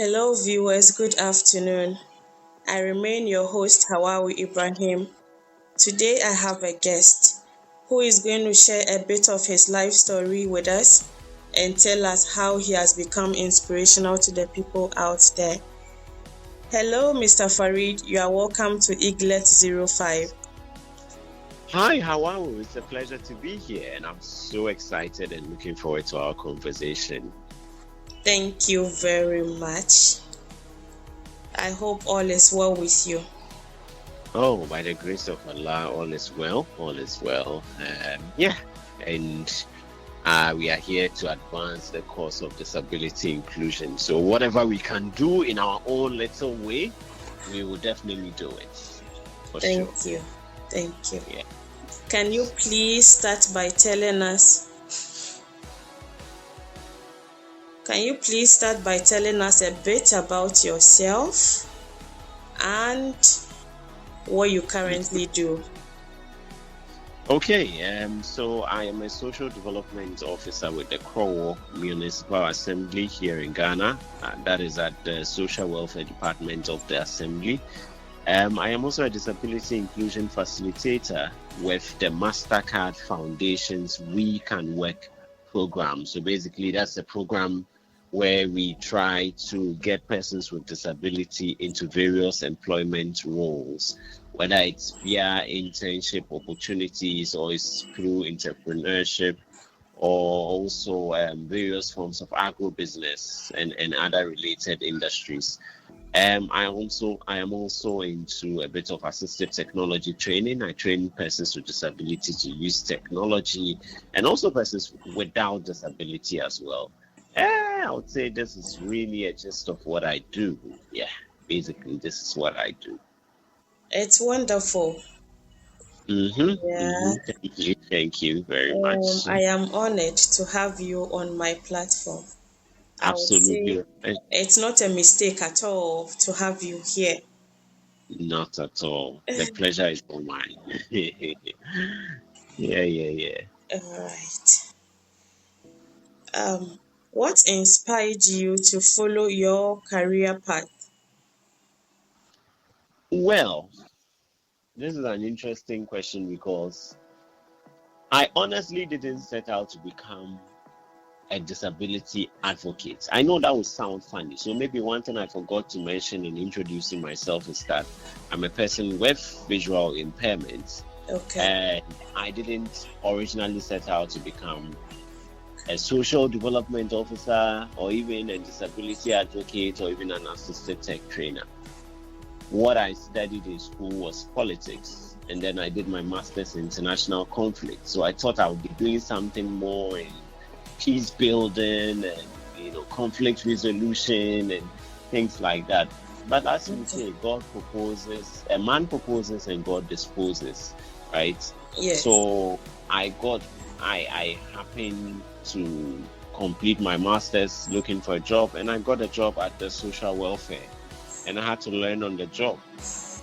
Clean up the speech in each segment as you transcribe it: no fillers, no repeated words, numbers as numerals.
Hello, viewers. Good afternoon. I remain your host, Hawawi Ibrahim. Today, I have a guest who is going to share a bit of his life story with us and tell us how he has become inspirational to the people out there. Hello, Mr. Farid. You are welcome to Eaglet 05. Hi, Hawawi. It's a pleasure to be here, and I'm so excited and looking forward to our conversation. Thank you very much. I hope all is well with you. Oh, by the grace of Allah, all is well. All is well. And we are here to advance the cause of disability inclusion. So whatever we can do in our own little way, we will definitely do it. Thank you. Yeah. Can you please start by telling us a bit about yourself and what you currently do? Okay, so I am a social development officer with the Krowo Municipal Assembly here in Ghana. That is at the Social Welfare Department of the Assembly. I am also a Disability Inclusion Facilitator with the Mastercard Foundation's We Can Work program. So basically, that's a program where we try to get persons with disability into various employment roles, whether it's via internship opportunities or it's through entrepreneurship, or also various forms of agribusiness and other related industries. I am also into a bit of assistive technology training. I train persons with disability to use technology, and also persons without disability as well. I would say this is really a gist of what I do. Yeah, basically this is what I do. It's wonderful. Yeah. Thank you very much. I am honored to have you on my platform. Absolutely. I would say it's not a mistake at all to have you here. Not at all. The pleasure is all mine. Yeah. All right. What inspired you to follow your career path? Well, this is an interesting question because I honestly didn't set out to become a disability advocate. I know that would sound funny. So maybe one thing I forgot to mention in introducing myself is that I'm a person with visual impairments. Okay. And I didn't originally set out to become a social development officer or even a disability advocate or even an assisted tech trainer. What I studied in school was politics, and then I did my master's in international conflict. So I thought I would be doing something more in peace building and conflict resolution and things like that. But as we say, God proposes, a man proposes and God disposes, right? Yes. So I happened to complete my master's looking for a job, and I got a job at the social welfare, and I had to learn on the job.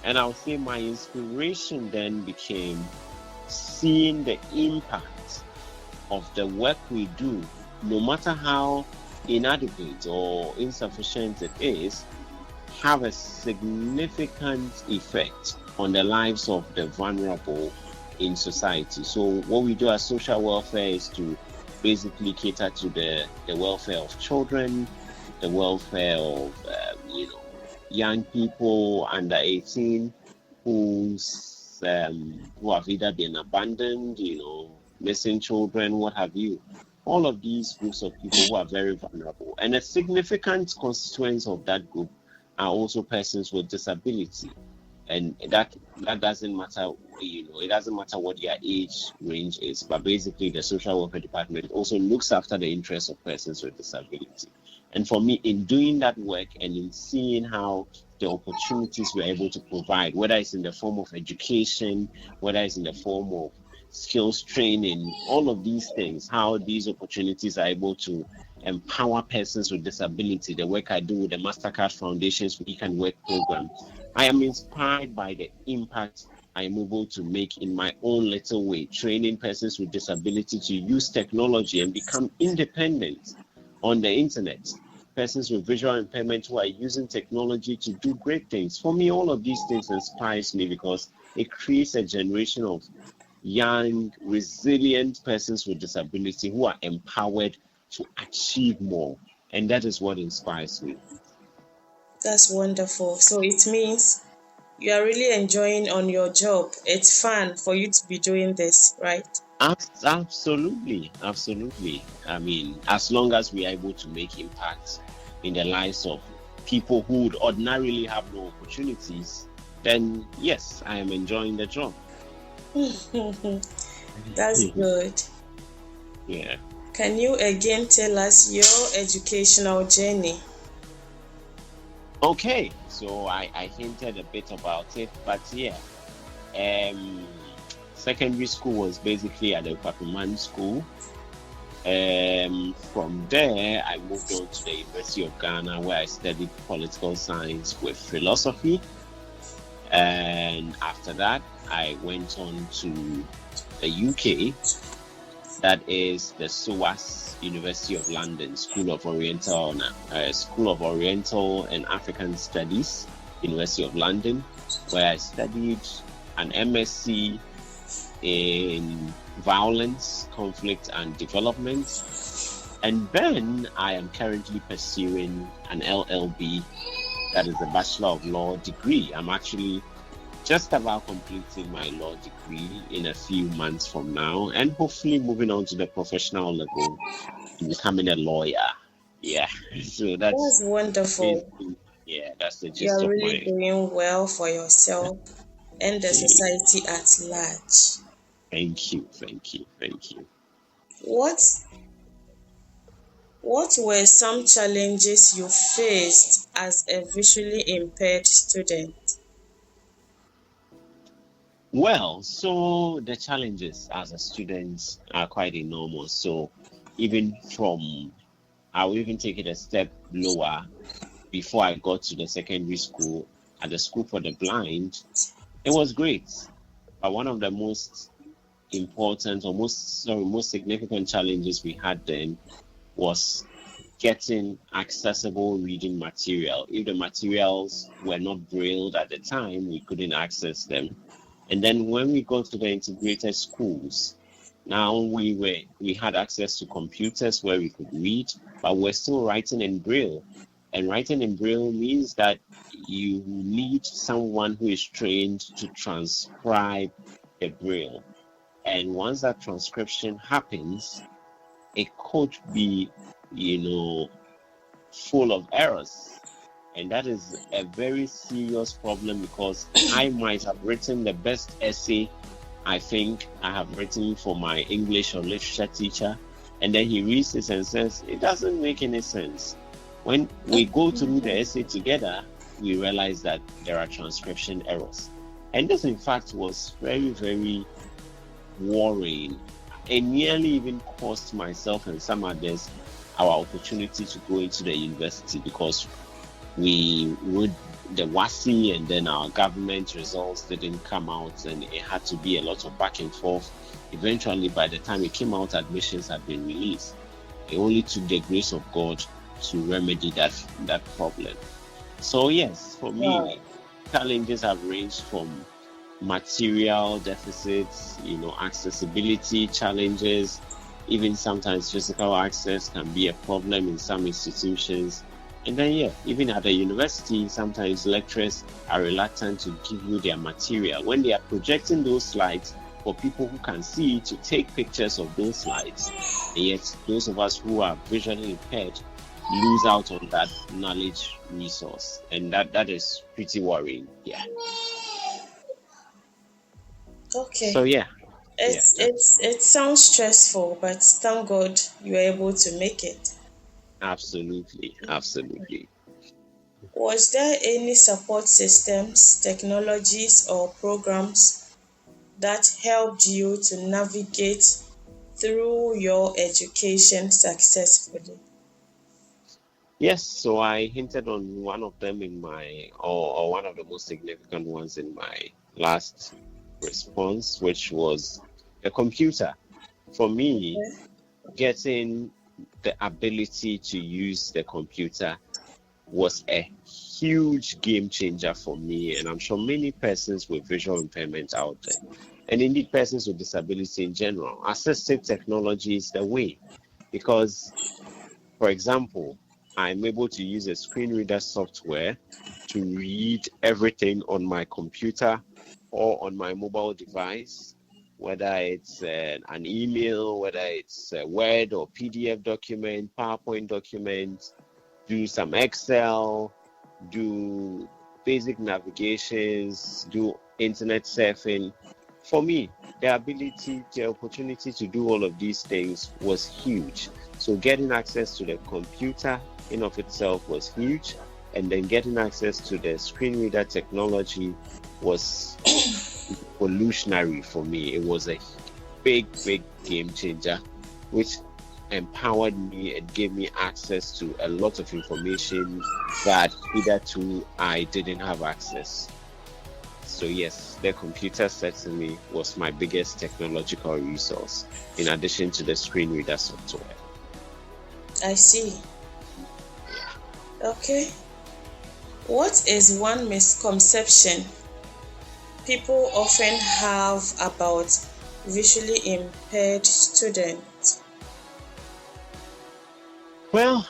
And I'll say my inspiration then became seeing the impact of the work we do, no matter how inadequate or insufficient it is, have a significant effect on the lives of the vulnerable in society. So what we do as social welfare is to basically cater to the welfare of children, the welfare of young people under 18 who have either been abandoned, missing children, what have you. All of these groups of people who are very vulnerable. And a significant constituency of that group are also persons with disability. And that doesn't matter, it doesn't matter what their age range is, but basically the social welfare department also looks after the interests of persons with disability. And for me, in doing that work and in seeing how the opportunities we're able to provide, whether it's in the form of education, whether it's in the form of skills training, all of these things, how these opportunities are able to empower persons with disability, the work I do with the Mastercard Foundation's We Can Work program, I am inspired by the impact I am able to make in my own little way, training persons with disability to use technology and become independent on the internet. persons with visual impairment who are using technology to do great things. For me, all of these things inspires me because it creates a generation of young, resilient persons with disability who are empowered to achieve more. And that is what inspires me. That's wonderful. So it means you are really enjoying on your job. It's fun for you to be doing this, right? Absolutely, absolutely. I mean, as long as we are able to make impact in the lives of people who would ordinarily have no opportunities, then yes, I am enjoying the job. That's good. Yeah. Can you again tell us your educational journey? Okay, so I hinted a bit about it, but yeah, secondary school was basically at the Papiman school. From there, I moved on to the University of Ghana, where I studied political science with philosophy. And after that, I went on to the UK, that is the SOAS, University of London, School of Oriental and African Studies, University of London, where I studied an MSc in violence, conflict, and development. And then I am currently pursuing an LLB, that is a Bachelor of Law degree. I'm actually just about completing my law degree in a few months from now, and hopefully moving on to the professional level and becoming a lawyer. Yeah, so That's that's wonderful. basically, yeah, that's the gist You're of really my. doing well for yourself and the society at large. Thank you, thank you, thank you. What what were some challenges you faced as a visually impaired student? Well, so the challenges as a student are quite enormous. So even from, I'll even take it a step lower. Before I got to the secondary school, at the school for the blind, it was great. But one of the most important or most significant challenges we had then was getting accessible reading material. If the materials were not brailled at the time, we couldn't access them. And then when we got to the integrated schools, now we had access to computers where we could read, but we're still writing in braille. And writing in braille means that you need someone who is trained to transcribe the braille. And once that transcription happens, it could be, full of errors. And that is a very serious problem because I might have written the best essay I think I have written for my English or literature teacher. And then he reads this and says, it doesn't make any sense. When we go through the essay together, we realize that there are transcription errors. And this, in fact, was very, very worrying. It nearly even cost myself and some others our opportunity to go into the university because we would the WASI and then our government results didn't come out and it had to be a lot of back and forth. Eventually, by the time it came out, admissions had been released. It only took the grace of God to remedy that problem. So yes, for me, challenges have ranged from material deficits, accessibility challenges, even sometimes physical access can be a problem in some institutions. And then, even at the university, sometimes lecturers are reluctant to give you their material. When they are projecting those slides for people who can see to take pictures of those slides, and yet those of us who are visually impaired lose out on that knowledge resource. And that is pretty worrying. Yeah. Okay. So, yeah. It sounds stressful, but thank God you were able to make it. Absolutely. Absolutely. Was there any support systems, technologies, or programs that helped you to navigate through your education successfully? Yes, so I hinted on one of them or one of the most significant ones in my last response, which was the computer. For me, getting the ability to use the computer was a huge game changer for me, and I'm sure many persons with visual impairment out there, and indeed persons with disability in general. Assistive technology is the way, because, for example, I'm able to use a screen reader software to read everything on my computer or on my mobile device, whether it's an email, whether it's a Word or PDF document, PowerPoint document, do some Excel, do basic navigations, do internet surfing. For me, the ability, the opportunity to do all of these things was huge. So getting access to the computer in of itself was huge. And then getting access to the screen reader technology was revolutionary for me. It was a big, big game changer, which empowered me and gave me access to a lot of information that hitherto I didn't have access. So yes, the computer certainly was my biggest technological resource, in addition to the screen reader software. I see. Yeah. Okay. What is one misconception people often have about visually impaired students? Well,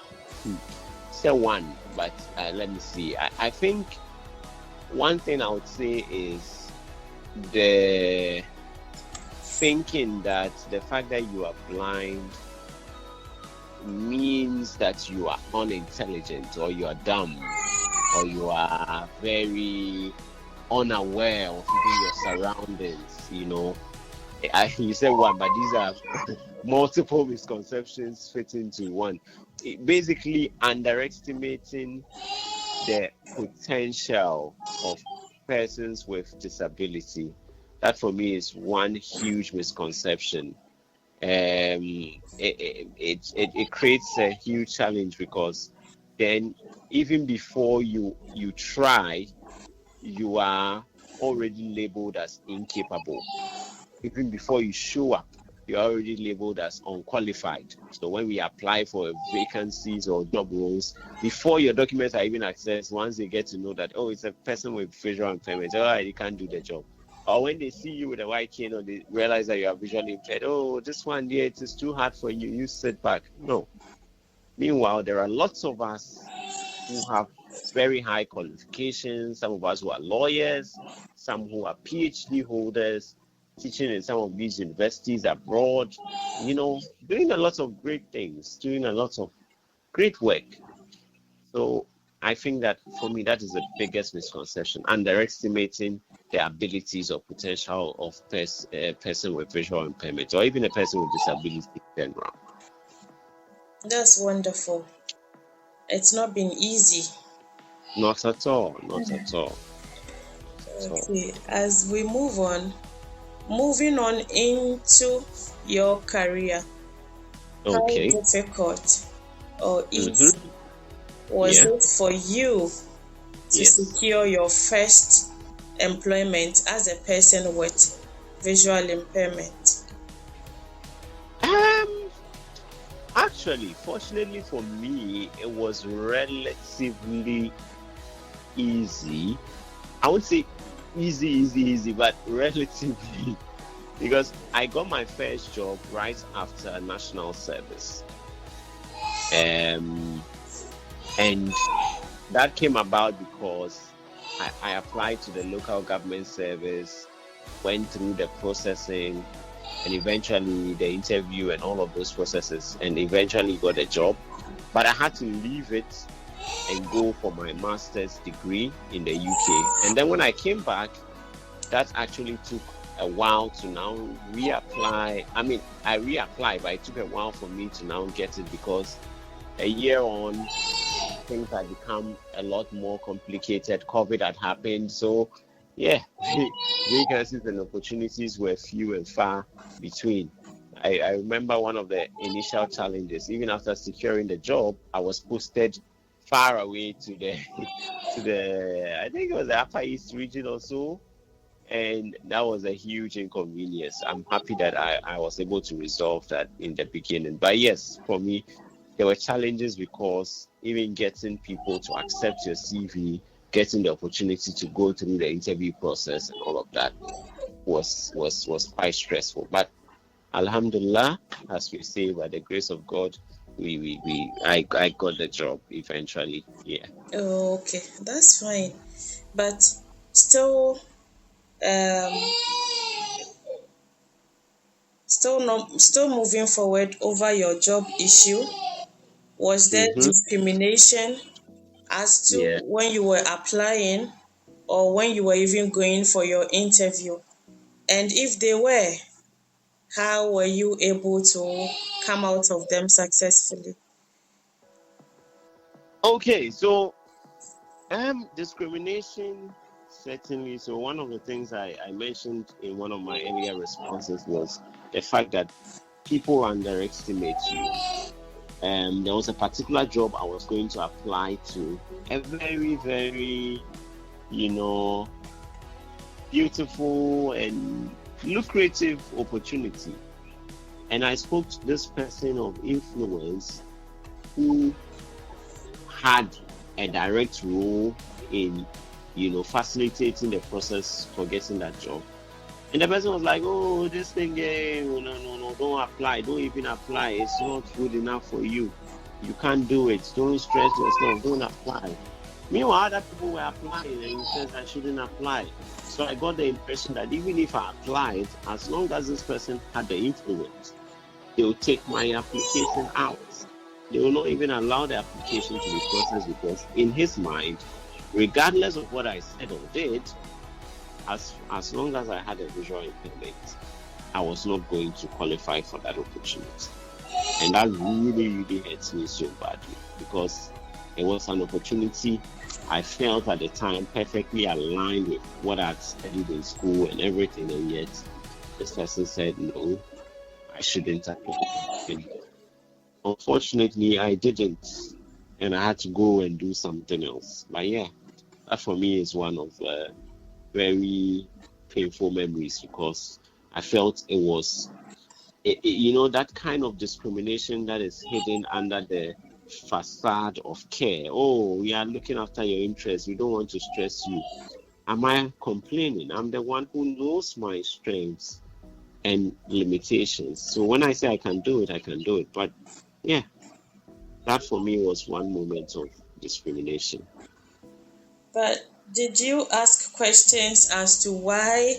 say one, but let me see. I think one thing I would say is the thinking that the fact that you are blind means that you are unintelligent, or you are dumb, or you are very unaware of even your surroundings. You said one, but these are multiple misconceptions fit into one. Basically underestimating the potential of persons with disability. That for me is one huge misconception. It creates a huge challenge, because then even before you try, you are already labeled as incapable. Even before you show up, you're already labeled as unqualified. So when we apply for vacancies or job roles, before your documents are even accessed, once they get to know that, oh, it's a person with visual impairment, oh, you can't do the job. Or when they see you with a white cane, or they realize that you are visually impaired, oh, this one, yeah, it is too hard for you, you sit back. No. Meanwhile, there are lots of us who have very high qualifications, some of us who are lawyers, some who are PhD holders, teaching in some of these universities abroad, doing a lot of great things, doing a lot of great work. So I think that for me, that is the biggest misconception, underestimating the abilities or potential of a person with visual impairment, or even a person with disability in general. That's wonderful. It's not been easy. Not at all. Not at all. Okay, as we moving on into your career, Okay. how difficult or easy was it for you to secure your first employment as a person with visual impairment? Actually, fortunately for me, it was relatively easy. I won't say easy, but relatively, because I got my first job right after national service. And that came about because I applied to the local government service, went through the processing, and eventually the interview and all of those processes, and eventually got a job. But I had to leave it and go for my master's degree in the UK. And then when I came back, that actually took a while to now reapply. I mean, I reapplied, but it took a while for me to now get it, because a year on, things had become a lot more complicated. COVID had happened. So, yeah, vacancies and opportunities were few and far between. I remember one of the initial challenges, even after securing the job, I was posted far away to the I think it was the Upper East region or so. And that was a huge inconvenience. I'm happy that I was able to resolve that in the beginning. But yes, for me, there were challenges because even getting people to accept your CV, getting the opportunity to go through the interview process and all of that was quite stressful. But Alhamdulillah, as we say, by the grace of God, I got the job eventually. Yeah. Okay, that's fine. But still, um, still moving forward over your job issue. Was there Mm-hmm. discrimination as to Yeah. when you were applying or when you were even going for your interview? And if they were, how were you able to come out of them successfully? Okay, so discrimination certainly. So one of the things I mentioned in one of my earlier responses was the fact that people underestimate you. There was a particular job I was going to apply to, a very, very, you know, beautiful and lucrative opportunity. And I spoke to this person of influence who had a direct role in, facilitating the process for getting that job. And the person was like, "Oh, this thing, no, don't apply. Don't even apply. It's not good enough for you. You can't do it. Don't stress yourself. Don't apply." Meanwhile, other people were applying, and he says I shouldn't apply. So I got the impression that even if I applied, as long as this person had the influence, they will take my application out. They will not even allow the application to be processed because in his mind, regardless of what I said or did, as long as I had a visual impairment, I was not going to qualify for that opportunity. And that really, really hurts me so badly because it was an opportunity I felt at the time perfectly aligned with what I'd studied in school and everything, and yet this person said no, I shouldn't apply. Unfortunately, I didn't, and I had to go and do something else. But yeah, that for me is one of the very painful memories because I felt it was, that kind of discrimination that is hidden under the facade of care. Oh, we are looking after your interests. We don't want to stress you. Am I complaining? I'm the one who knows my strengths and limitations. So when I say I can do it, I can do it. But yeah, that for me was one moment of discrimination. But did you ask questions as to why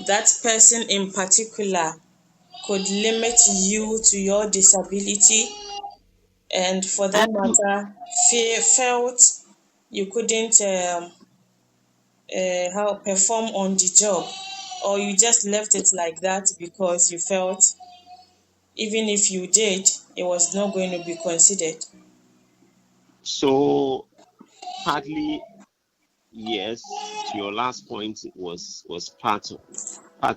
that person in particular could limit you to your disability and for that Um, matter felt you couldn't how perform on the job, or you just left it like that because you felt even if you did it was not going to be considered? so partly yes, to your last point, it was part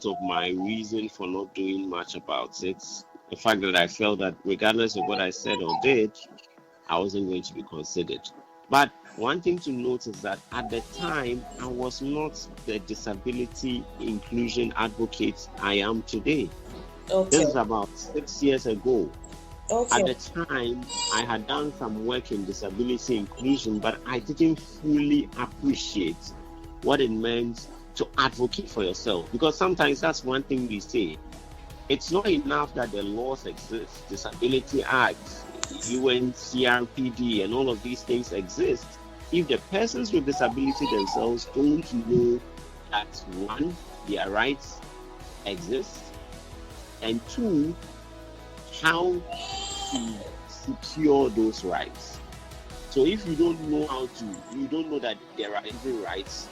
of my reason for not doing much about it. The fact that I felt that regardless of what I said or did, I wasn't going to be considered. But one thing to note is that at the time, I was not the disability inclusion advocate I am today. This Okay. is about 6 years ago. At Okay. the time, I had done some work in disability inclusion, but I didn't fully appreciate what it meant to advocate for yourself. Because sometimes that's one thing we say. It's not enough that the laws exist, Disability Acts, UNCRPD, and all of these things exist. If the persons with disability themselves don't know that one, their rights exist, and two, how to secure those rights. So if you don't know you don't know that there are even rights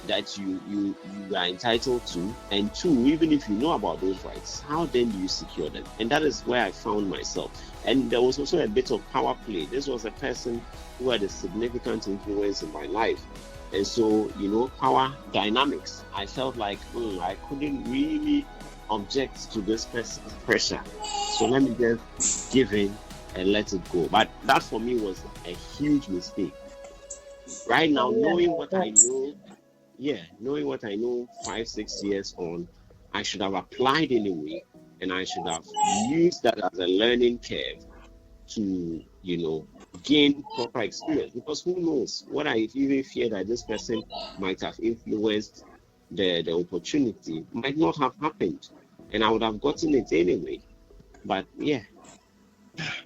that you are entitled to, and two, even if you know about those rights, how then do you secure them? And that is where I found myself. And there was also a bit of power play. This was a person who had a significant influence in my life. And so, power dynamics. I felt like I couldn't really object to this person's pressure. So let me just give in and let it go. But that for me was a huge mistake. Right now, Yeah, knowing what I but know, yeah, knowing what I know 5, 6 years on, I should have applied anyway, and I should have used that as a learning curve to, gain proper experience. Because who knows? What I even fear that this person might have influenced the opportunity might not have happened, and I would have gotten it anyway. But yeah,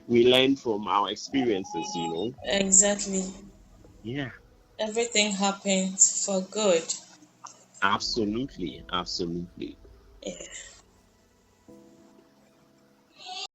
we learn from our experiences. Exactly. Yeah, Everything happens for good. absolutely, absolutely. Yeah.